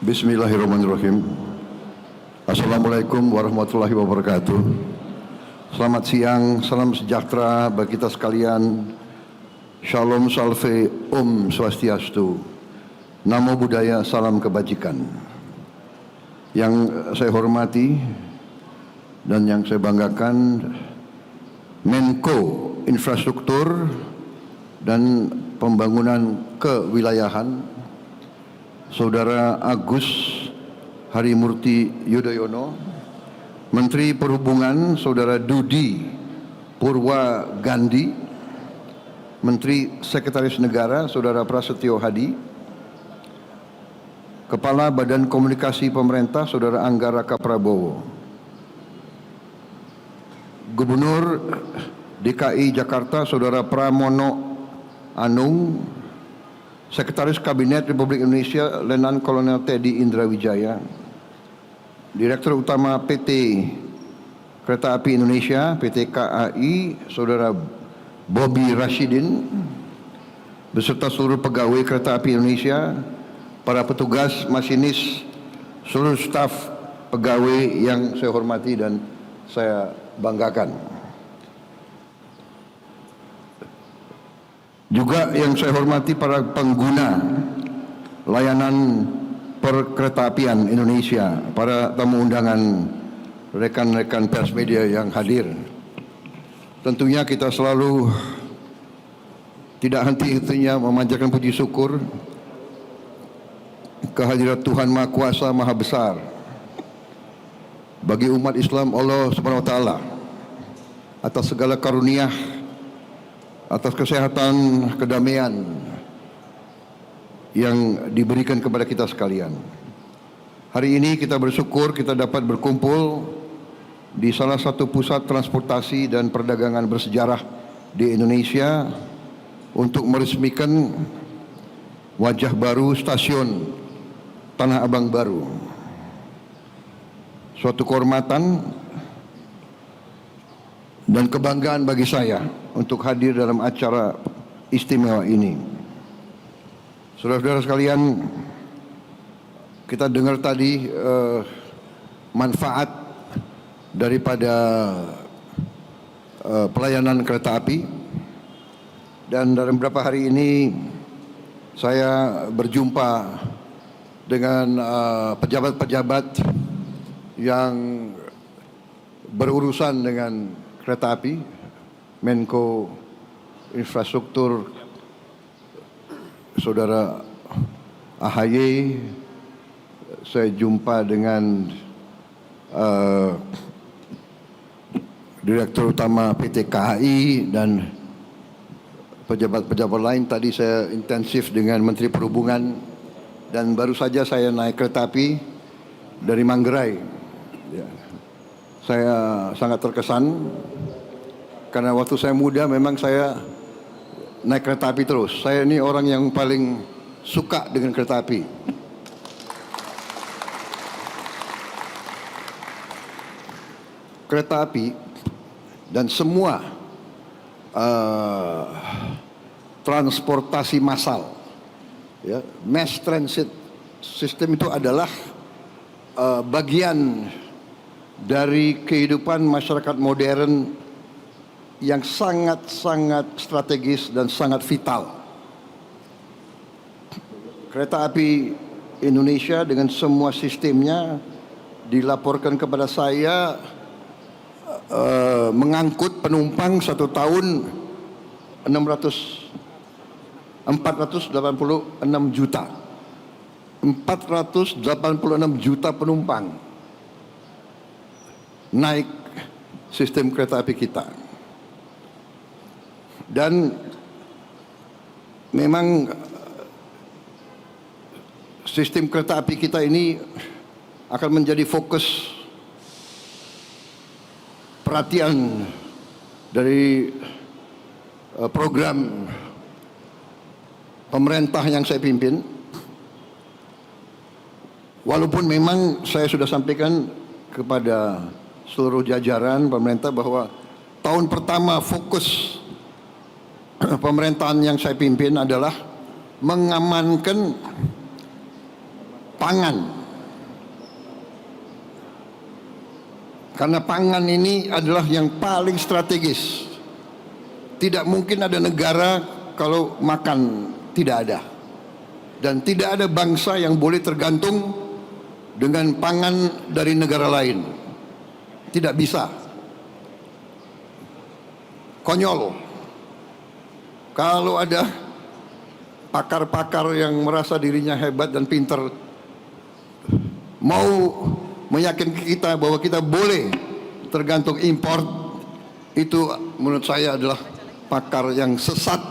Bismillahirrahmanirrahim. Assalamualaikum warahmatullahi wabarakatuh. Selamat siang, salam sejahtera bagi kita sekalian. Shalom salve, Om Swastiastu. Namo Buddhaya, salam kebajikan. Yang saya hormati dan yang saya banggakan, Menko Infrastruktur dan Pembangunan Kewilayahan, Saudara Agus Harimurti Yudhoyono, Menteri Perhubungan Saudara Dudi Purwa Gandhi, Menteri Sekretaris Negara Saudara Prasetyo Hadi, Kepala Badan Komunikasi Pemerintah Saudara Anggara Kaprabowo, Gubernur DKI Jakarta Saudara Pramono Anung, Sekretaris Kabinet Republik Indonesia Letnan Kolonel Teddy Indrawijaya, Direktur Utama PT Kereta Api Indonesia PT KAI Saudara Bobby Rashidin, beserta seluruh pegawai Kereta Api Indonesia, para petugas, masinis, seluruh staf pegawai yang saya hormati dan saya banggakan. Juga yang saya hormati para pengguna layanan perkeretaapian Indonesia, para tamu undangan, rekan-rekan pers media yang hadir. Tentunya kita selalu tidak henti-hentinya memanjatkan puji syukur kehadirat Tuhan Maha Kuasa Maha Besar bagi umat Islam Allah Subhanahu wa taala atas segala karunia, atas kesehatan, kedamaian yang diberikan kepada kita sekalian. Hari ini kita bersyukur kita dapat berkumpul di salah satu pusat transportasi dan perdagangan bersejarah di Indonesia untuk meresmikan wajah baru stasiun Tanah Abang baru. Suatu kehormatan dan kebanggaan bagi saya untuk hadir dalam acara istimewa ini. Saudara-saudara sekalian, kita dengar tadi manfaat daripada pelayanan kereta api, dan dalam beberapa hari ini saya berjumpa dengan pejabat-pejabat yang berurusan dengan kereta api, Menko Infrastruktur Saudara AHY, saya jumpa dengan Direktur Utama PT KAI dan pejabat-pejabat lain. Tadi saya intensif dengan Menteri Perhubungan, dan baru saja saya naik kereta api dari Manggarai. Ya. Saya sangat terkesan karena waktu saya muda memang saya naik kereta api terus. Saya ini orang yang paling suka dengan kereta api. Kereta api dan semua transportasi massal, ya, mass transit system itu adalah bagian dari kehidupan masyarakat modern yang sangat-sangat strategis dan sangat vital. Kereta api Indonesia dengan semua sistemnya dilaporkan kepada saya mengangkut penumpang satu tahun 486 juta. 486 juta penumpang naik sistem kereta api kita. Dan memang sistem kereta api kita ini akan menjadi fokus perhatian dari program pemerintah yang saya pimpin. Walaupun memang saya sudah sampaikan kepada seluruh jajaran pemerintah bahwa tahun pertama fokus pemerintahan yang saya pimpin adalah mengamankan pangan Karena pangan ini adalah yang paling strategis. Tidak mungkin ada negara kalau makan tidak ada. Dan tidak ada bangsa yang boleh tergantung dengan pangan dari negara lain. Tidak bisa. Konyol. Kalau ada pakar-pakar yang merasa dirinya hebat dan pintar mau meyakinkan kita bahwa kita boleh tergantung impor, itu menurut saya adalah pakar yang sesat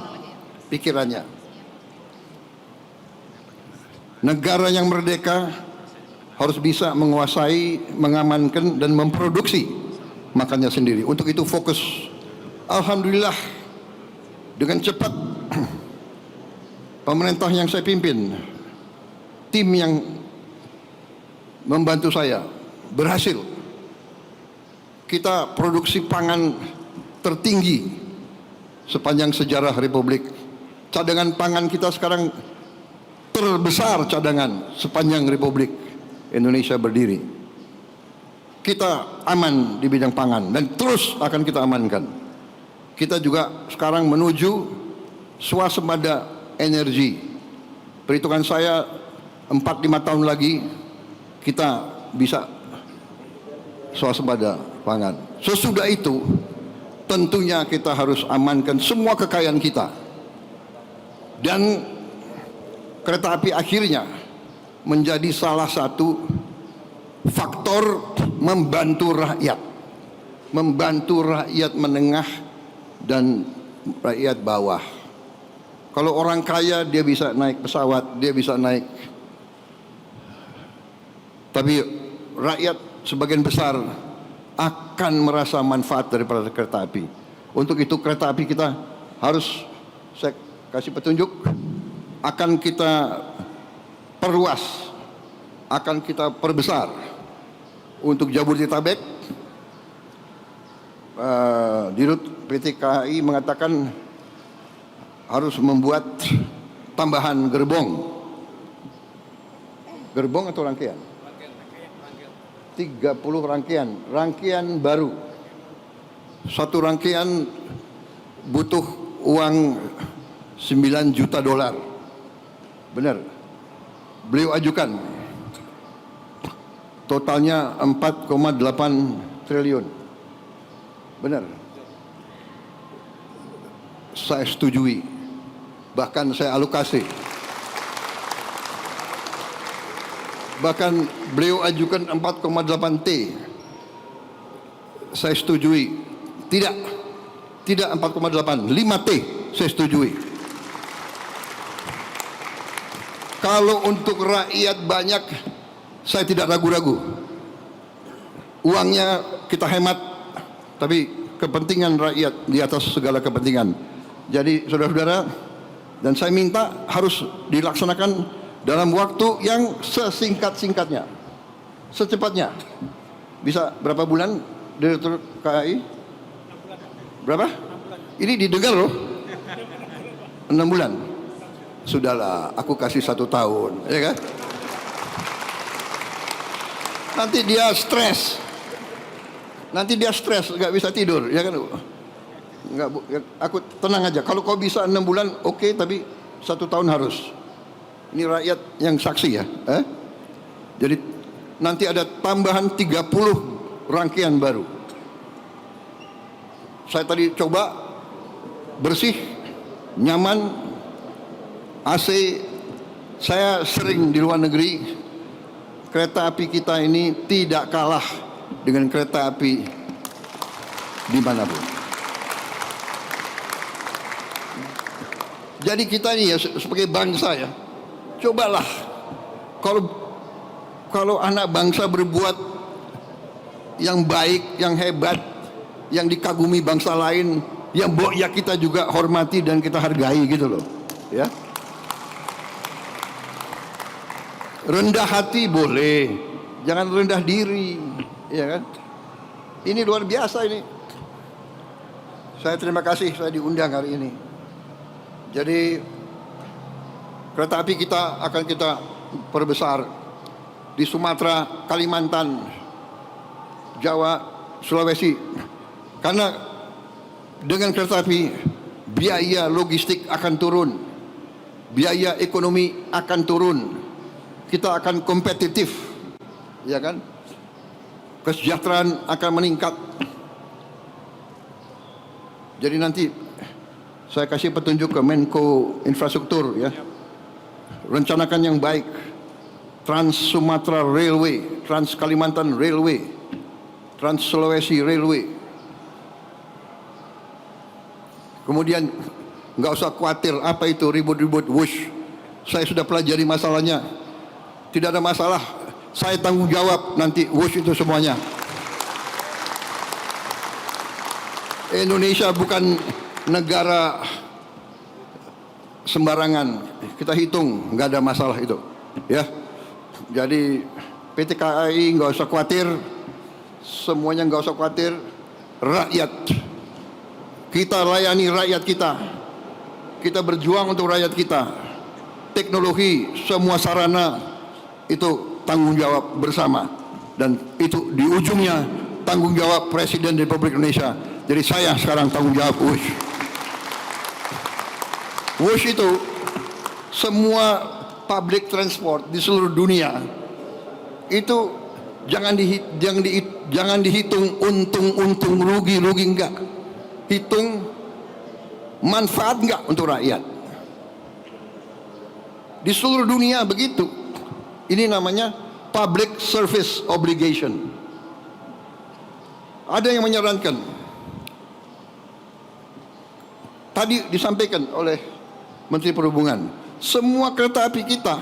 pikirannya. Negara yang merdeka harus bisa menguasai, mengamankan dan memproduksi makannya sendiri. Untuk itu fokus. Alhamdulillah dengan cepat pemerintah yang saya pimpin, tim yang membantu saya berhasil. Kita produksi pangan tertinggi sepanjang sejarah Republik. Cadangan pangan kita sekarang terbesar cadangan sepanjang Republik Indonesia berdiri. Kita aman di bidang pangan dan terus akan kita amankan. Kita juga sekarang menuju swasembada energi. Perhitungan saya 4-5 tahun lagi kita bisa swasembada pangan. Sesudah itu tentunya kita harus amankan semua kekayaan kita. Dan kereta api akhirnya menjadi salah satu faktor membantu rakyat. Membantu rakyat menengah dan rakyat bawah. Kalau orang kaya dia bisa naik pesawat, dia bisa naik. Tapi rakyat sebagian besar akan merasa manfaat daripada kereta api. Untuk itu kereta api kita harus, saya kasih petunjuk, akan kita perluas, akan kita perbesar. Untuk Jabodetabek, Dirut PT KAI mengatakan harus membuat tambahan gerbong. Gerbong atau rangkaian? 30 rangkaian baru. Satu rangkaian butuh uang 9 juta dolar. Benar. Beliau ajukan. Totalnya 4,8 triliun. Benar. Saya setujui. Bahkan saya alokasi. Bahkan beliau ajukan 4,8 T. Saya setujui. Tidak 4,8, 5 T saya setujui. Kalau untuk rakyat banyak, saya tidak ragu-ragu. Uangnya kita hemat, tapi kepentingan rakyat di atas segala kepentingan. Jadi saudara-saudara, dan saya minta harus dilaksanakan dalam waktu yang sesingkat-singkatnya, secepatnya. Bisa berapa bulan, Direktur KAI? Berapa? Ini didengar loh. 6 bulan. Sudahlah, aku kasih 1 tahun, ya kan? Nanti dia stres. Nggak bisa tidur, ya kan? Nggak, aku tenang aja. Kalau kau bisa 6 bulan, oke, tapi 1 tahun harus. Ini rakyat yang saksi ya. Jadi nanti ada tambahan 30 rangkaian baru. Saya tadi coba bersih, nyaman, AC. Saya sering di luar negeri. Kereta api kita ini tidak kalah dengan kereta api dimanapun. Jadi kita ini ya sebagai bangsa ya, cobalah kalau anak bangsa berbuat yang baik, yang hebat, yang dikagumi bangsa lain, yang ya kita juga hormati dan kita hargai gitu loh, ya. Rendah hati boleh, jangan rendah diri, ya kan? Ini luar biasa ini. Saya terima kasih saya diundang hari ini. Jadi kereta api kita akan kita perbesar di Sumatera, Kalimantan, Jawa, Sulawesi. Karena dengan kereta api biaya logistik akan turun, biaya ekonomi akan turun, kita akan kompetitif, ya kan? Kesejahteraan akan meningkat. Jadi nanti saya kasih petunjuk ke Menko Infrastruktur, ya. Rencanakan yang baik. Trans Sumatera Railway, Trans Kalimantan Railway, Trans Sulawesi Railway. Kemudian nggak usah khawatir apa itu ribut-ribut wush. Saya sudah pelajari masalahnya. Tidak ada masalah. Saya tanggung jawab nanti wush itu semuanya. Indonesia bukan negara sembarangan. Kita hitung, nggak ada masalah itu, ya. Jadi PT KAI nggak usah khawatir, semuanya nggak usah khawatir. Rakyat, kita layani rakyat kita, kita berjuang untuk rakyat kita. Teknologi, semua sarana itu tanggung jawab bersama, dan itu di ujungnya tanggung jawab Presiden Republik Indonesia. Jadi saya sekarang tanggung jawab WUSH. WUSH itu semua public transport di seluruh dunia itu jangan dihitung untung rugi enggak. Hitung manfaat enggak untuk rakyat. Di seluruh dunia begitu. Ini namanya public service obligation. Ada yang menyarankan, tadi disampaikan oleh Menteri Perhubungan, semua kereta api kita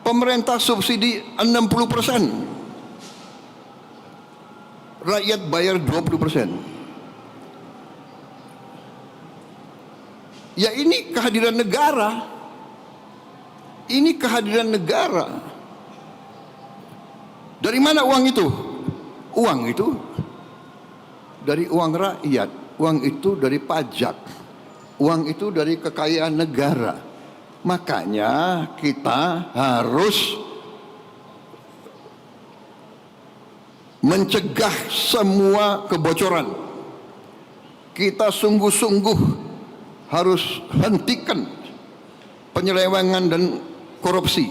pemerintah subsidi 60%, rakyat bayar 20%. Ya ini kehadiran negara. Ini kehadiran negara. Dari mana uang itu? Uang itu dari uang rakyat. Uang itu dari pajak. Uang itu dari kekayaan negara. Makanya kita harus mencegah semua kebocoran. Kita sungguh-sungguh harus hentikan penyelewengan dan korupsi.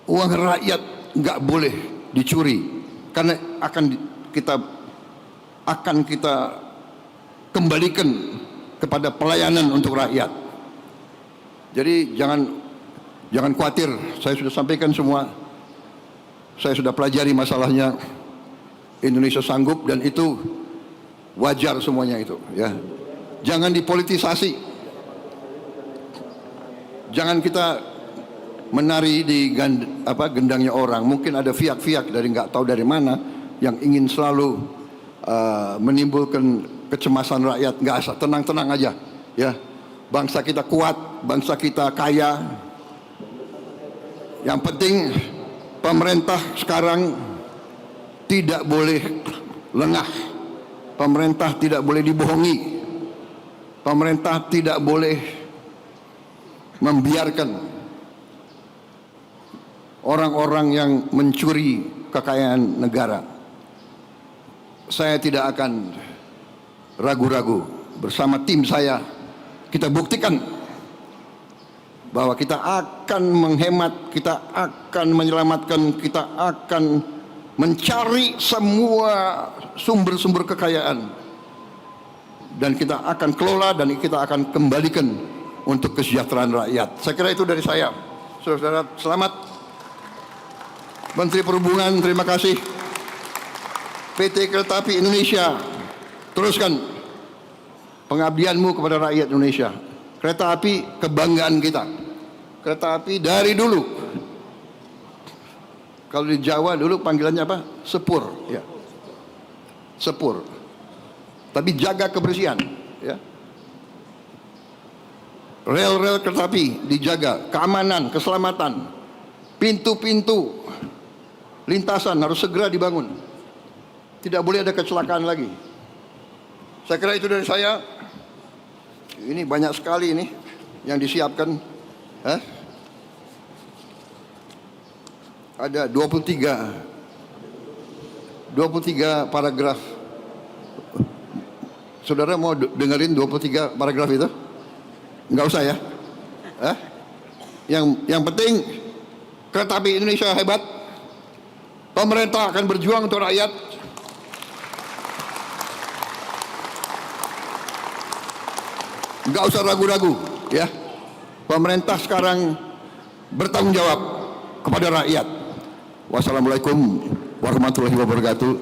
Uang rakyat nggak boleh dicuri, karena akan kita kembalikan kepada pelayanan untuk rakyat. Jadi jangan khawatir, saya sudah sampaikan semua. Saya sudah pelajari masalahnya. Indonesia sanggup, dan itu wajar semuanya itu, ya. Jangan dipolitisasi. Jangan kita menari di gendangnya orang. Mungkin ada fiak-fiak dari nggak tahu dari mana yang ingin selalu menimbulkan kecemasan rakyat. Nggak asal, tenang-tenang aja, ya. Bangsa kita kuat, bangsa kita kaya. Yang penting pemerintah sekarang tidak boleh lengah. Pemerintah tidak boleh dibohongi. Pemerintah tidak boleh membiarkan orang-orang yang mencuri kekayaan negara. Saya tidak akan ragu-ragu. Bersama tim saya, kita buktikan bahwa kita akan menghemat, kita akan menyelamatkan, kita akan mencari semua sumber-sumber kekayaan, dan kita akan kelola dan kita akan kembalikan untuk kesejahteraan rakyat. Saya kira itu dari saya. Saudara, selamat. Menteri Perhubungan, terima kasih. PT Kereta Api Indonesia, teruskan pengabdianmu kepada rakyat Indonesia. Kereta api kebanggaan kita. Kereta api dari dulu. Kalau di Jawa dulu panggilannya apa? Sepur, ya. Sepur. Tapi jaga kebersihan, ya. Rel-rel kereta api dijaga, keamanan, keselamatan. Pintu-pintu lintasan harus segera dibangun. Tidak boleh ada kecelakaan lagi. Saya kira itu dari saya. Ini banyak sekali ini yang disiapkan. Ada 23 23 paragraf. Saudara mau dengerin 23 paragraf itu? Enggak usah ya. Yang penting kereta api Indonesia hebat. Pemerintah akan berjuang untuk rakyat. Enggak usah ragu-ragu ya. Pemerintah sekarang bertanggung jawab kepada rakyat. Wassalamualaikum warahmatullahi wabarakatuh.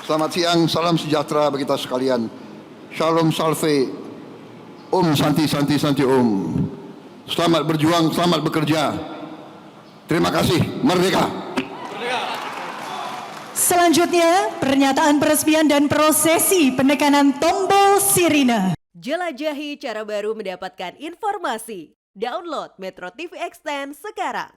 Selamat siang, salam sejahtera bagi kita sekalian. Shalom salve, Santi Santi Santi Selamat berjuang, selamat bekerja. Terima kasih, merdeka. Selanjutnya, pernyataan peresmian dan prosesi penekanan tombol sirine. Jelajahi cara baru mendapatkan informasi. Download Metro TV Extend sekarang.